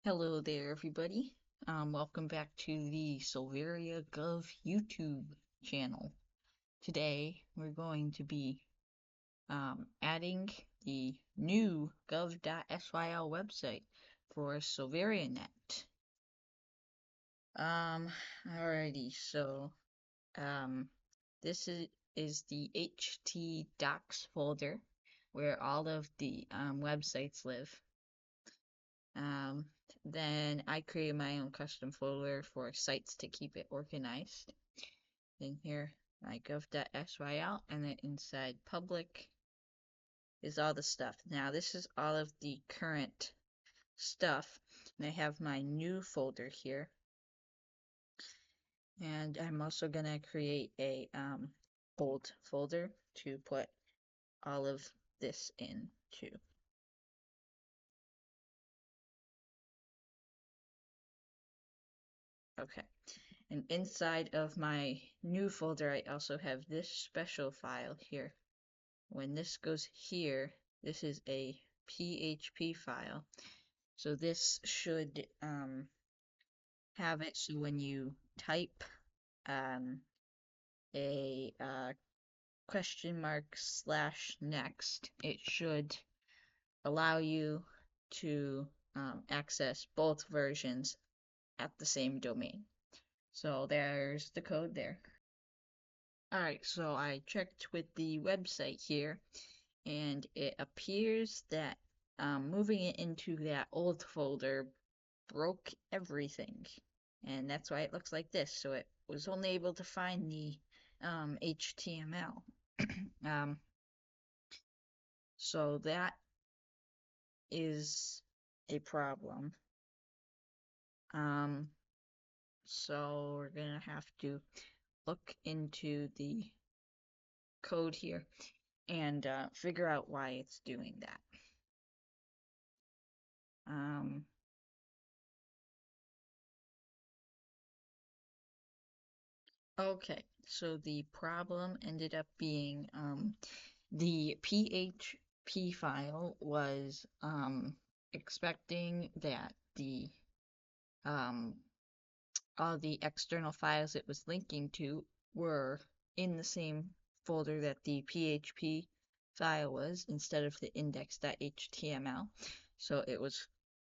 Hello there, everybody. Welcome back to the Sylvaria Gov YouTube channel. Today, we're going to be adding the new gov.syl website for SylvariaNet. Um, Alrighty, so um, this is the HT docs folder where all of the websites live. Um, then I created my own custom folder for sites to keep it organized. Then here my gov.syl, and then inside public is all the stuff. Now this is all of the current stuff, and I have my new folder here. And I'm also gonna create a old folder to put all of this in too. Okay. And inside of my new folder, I also have this special file here. When this goes here, this is a PHP file. So this should have it so when you type um, a question mark slash next, it should allow you to access both versions at the same domain. So there's the code there. Alright, so I checked with the website here, and it appears that moving it into that old folder broke everything. And that's why it looks like this. So it was only able to find the HTML. um, so that is a problem. Um, so we're gonna have to look into the code here and figure out why it's doing that. Um, okay, so the problem ended up being the PHP file was expecting that the um, all the external files it was linking to were in the same folder that the PHP file was instead of the index.html. So it was,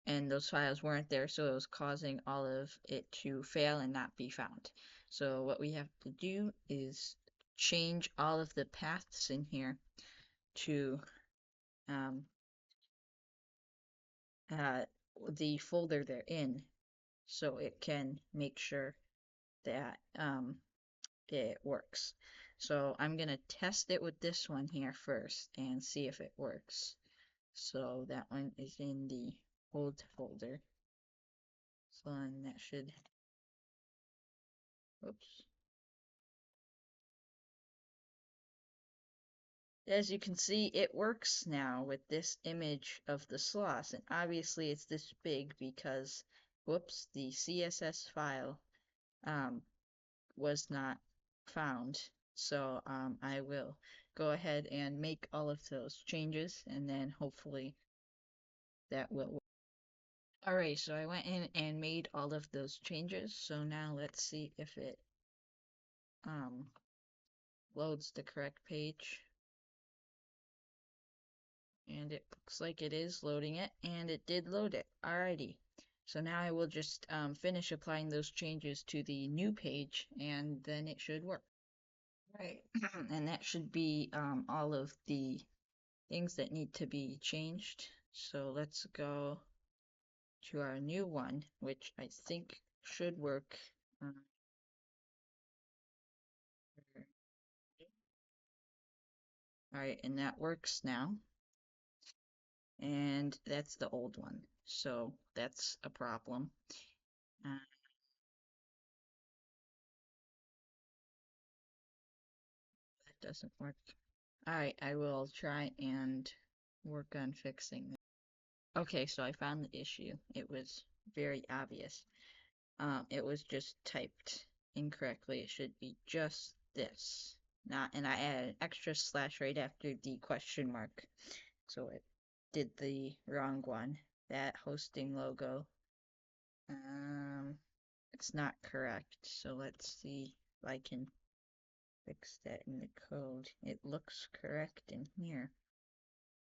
and those files weren't there, so it was causing all of it to fail and not be found. So what we have to do is change all of the paths in here to um, uh, the folder they're in so it can make sure that it works. So I'm going to test it with this one here first and see if it works. So that one is in the old folder. So and that should, oops. As you can see, it works now with this image of the sloth, and obviously it's this big because, whoops, the CSS file um, was not found. So I will go ahead and make all of those changes, and then hopefully that will work. Alright, so I went in and made all of those changes. So now let's see if it um, loads the correct page. And it looks like it is loading it, and it did load it. Alrighty. So now I will just finish applying those changes to the new page, and then it should work. Right. And that should be all of the things that need to be changed. So let's go to our new one, which I think should work. Alright, and that works now. And that's the old one. So that's a problem. Uh, that doesn't work. Alright, I will try and work on fixing that. Okay, so I found the issue. It was very obvious. It was just typed incorrectly. It should be just this. Not, and I added an extra slash right after the question mark. So it did the wrong one. That hosting logo It's not correct, so let's see if I can fix that in the code. It looks correct in here.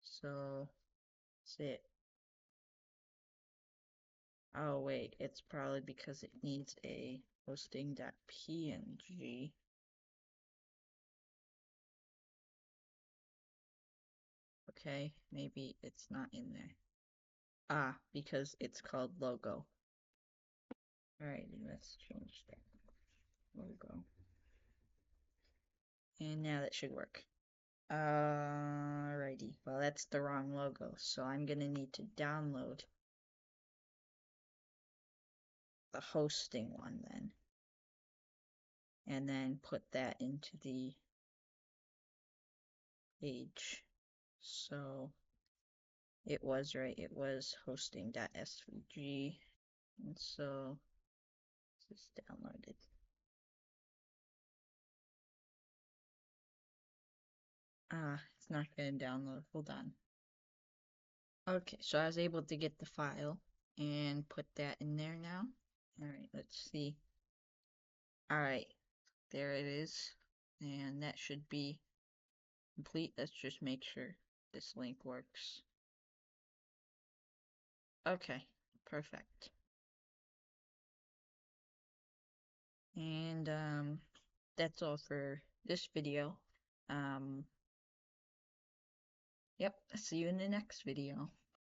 So that's it. Oh wait, it's probably because it needs a hosting.png. Okay, maybe it's not in there. Ah, because it's called logo. Alrighty, let's change that logo. And now that should work. Alrighty, well that's the wrong logo, so I'm gonna need to download the hosting one then. And then put that into the page. So it was right, it was hosting.svg. And so this is downloaded. Ah, it's not going to download. Hold on. Okay, so I was able to get the file and put that in there now. All right, let's see. All right, there it is. And that should be complete. Let's just make sure this link works. Okay, perfect. And that's all for this video. Yep, see you in the next video.